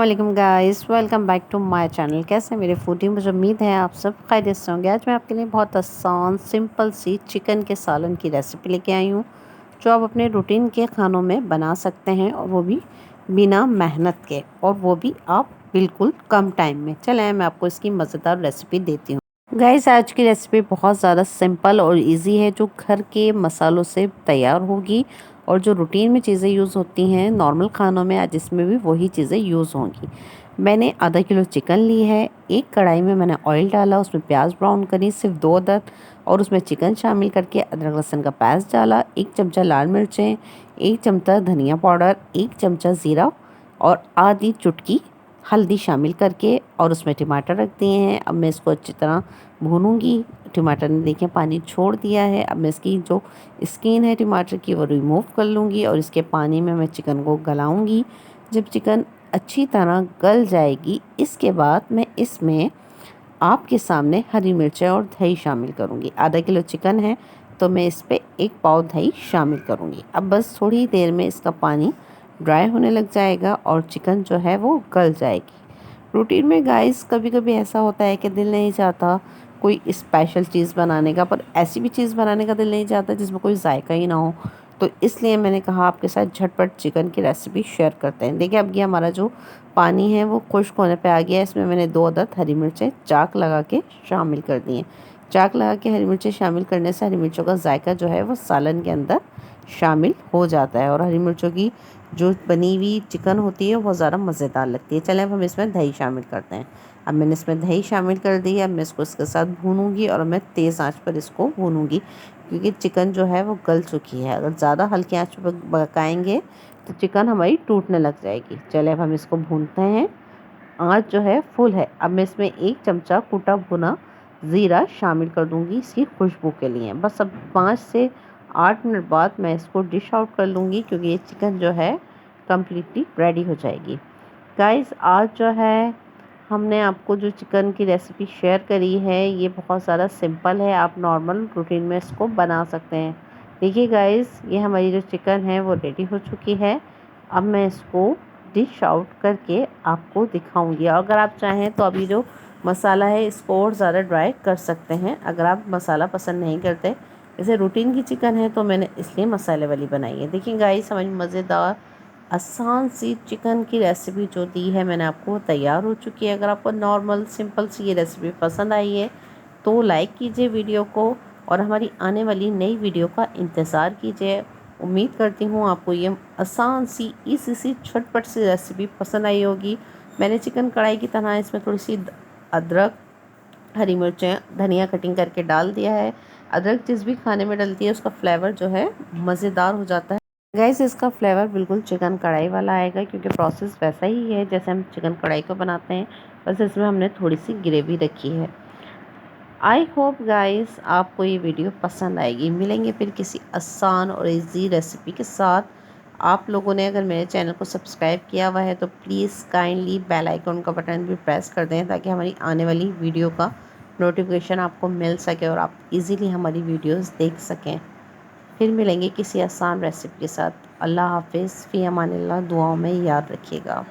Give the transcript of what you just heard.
वालेकुम guys, welcome back to my channel. कैसे हैं मेरे फूडी? मुझे उम्मीद है आप सब खैरियत से होंगे। आज मैं आपके लिए बहुत आसान सिंपल सी चिकन के सालन की रेसिपी लेके आई हूँ, जो आप अपने रूटीन के खानों में बना सकते हैं, और वो भी बिना मेहनत के, और वो भी आप बिल्कुल कम टाइम में। चलें मैं आपको इसकी मज़ेदार रेसिपी देती हूँ। गाइस, आज की रेसिपी बहुत ज़्यादा सिंपल और इजी है, जो घर के मसालों से तैयार होगी, और जो रूटीन में चीज़ें यूज़ होती हैं नॉर्मल खानों में, आज इसमें भी वही चीज़ें यूज़ होंगी। मैंने आधा किलो चिकन ली है। एक कढ़ाई में मैंने ऑयल डाला, उसमें प्याज ब्राउन करी, सिर्फ 2 अदरक, और उसमें चिकन शामिल करके अदरक लहसुन का पेस्ट डाला। 1 चमचा लाल मिर्चें, 1 चमचा धनिया पाउडर, 1 चमचा ज़ीरा, और आधी चुटकी हल्दी शामिल करके, और उसमें टमाटर रख दिए हैं। अब मैं इसको अच्छी तरह भूनूंगी। टमाटर ने देखें पानी छोड़ दिया है। अब मैं इसकी जो स्किन है टमाटर की वो रिमूव कर लूँगी, और इसके पानी में मैं चिकन को गलाऊंगी। जब चिकन अच्छी तरह गल जाएगी, इसके बाद मैं इसमें आपके सामने हरी मिर्चें और दही शामिल करूँगी। आधा किलो चिकन है, तो मैं इस पर 1 पाव दही शामिल करूँगी। अब बस थोड़ी देर में इसका पानी ड्राई होने लग जाएगा, और चिकन जो है वो गल जाएगी। रूटीन में गाइस कभी कभी ऐसा होता है कि दिल नहीं चाहता कोई स्पेशल चीज़ बनाने का, पर ऐसी भी चीज़ बनाने का दिल नहीं चाहता जिसमें कोई जायका ही ना हो। तो इसलिए मैंने कहा आपके साथ झटपट चिकन की रेसिपी शेयर करते हैं। देखिए, अब ये हमारा जो पानी है वो खुश्क होने पे आ गया है। इसमें मैंने 2 अदद हरी मिर्चें चाक लगा के शामिल कर दी हैं। चाक लगा के हरी मिर्चें शामिल करने से हरी मिर्चों का जायका जो है वो सालन के अंदर शामिल हो जाता है, और हरी मिर्चों की जो बनी हुई चिकन होती है वो बहुत ज़्यादा मज़ेदार लगती है। चलें अब हम इसमें दही शामिल करते हैं। अब मैंने इसमें दही शामिल कर दी है। अब मैं इसको इसके साथ भूनूंगी, और मैं तेज़ आंच पर इसको भूनूंगी, क्योंकि चिकन जो है वो गल चुकी है। अगर ज़्यादा हल्की आंच पर पकाएंगे तो चिकन हमारी टूटने लग जाएगी। चले अब हम इसको भूनते हैं। आंच जो है फुल है। अब मैं इसमें 1 चमचा कुटा भुना ज़ीरा शामिल कर दूंगी इसकी खुशबू के लिए। बस अब 5 से 8 मिनट बाद मैं इसको डिश आउट कर लूँगी, क्योंकि ये चिकन जो है कम्प्लीटली रेडी हो जाएगी। गाइस, आज जो है हमने आपको जो चिकन की रेसिपी शेयर करी है, ये बहुत ज़्यादा सिंपल है। आप नॉर्मल रूटीन में इसको बना सकते हैं। देखिए गाइस, ये हमारी जो चिकन है वो रेडी हो चुकी है। अब मैं इसको डिश आउट करके आपको दिखाऊंगी। अगर आप चाहें तो अभी जो मसाला है इसको और ज़्यादा ड्राई कर सकते हैं, अगर आप मसाला पसंद नहीं करते। जैसे रूटीन की चिकन है तो मैंने इसलिए मसाले वाली बनाई है। देखिए गाइस, हमारी मज़ेदार आसान सी चिकन की रेसिपी जो दी है मैंने आपको, तैयार हो चुकी है। अगर आपको नॉर्मल सिंपल सी ये रेसिपी पसंद आई है तो लाइक कीजिए वीडियो को, और हमारी आने वाली नई वीडियो का इंतज़ार कीजिए। उम्मीद करती हूँ आपको ये आसान सी इसी सी झटपट सी रेसिपी पसंद आई होगी। मैंने चिकन कढ़ाई की तरह इसमें थोड़ी सी अदरक, हरी मिर्चें, धनिया कटिंग करके डाल दिया है। अदरक जिस भी खाने में डलती है उसका फ्लेवर जो है मज़ेदार हो जाता है। गैस, इसका फ्लेवर बिल्कुल चिकन कढ़ाई वाला आएगा, क्योंकि प्रोसेस वैसा ही है जैसे हम चिकन कढ़ाई को बनाते हैं, बस इसमें हमने थोड़ी सी ग्रेवी रखी है। आई होप गाइस आपको ये वीडियो पसंद आएगी। मिलेंगे फिर किसी आसान और इजी रेसिपी के साथ। आप लोगों ने अगर मेरे चैनल को सब्सक्राइब किया हुआ है तो प्लीज़ काइंडली बेल आइकन का बटन भी प्रेस कर दें, ताकि हमारी आने वाली वीडियो का नोटिफिकेशन आपको मिल सके और आप इजीली हमारी वीडियोस देख सकें। फिर मिलेंगे किसी आसान रेसिपी के साथ। अल्लाह हाफिज़, फ़ी अमानिल्लाह। दुआओं में याद रखिएगा।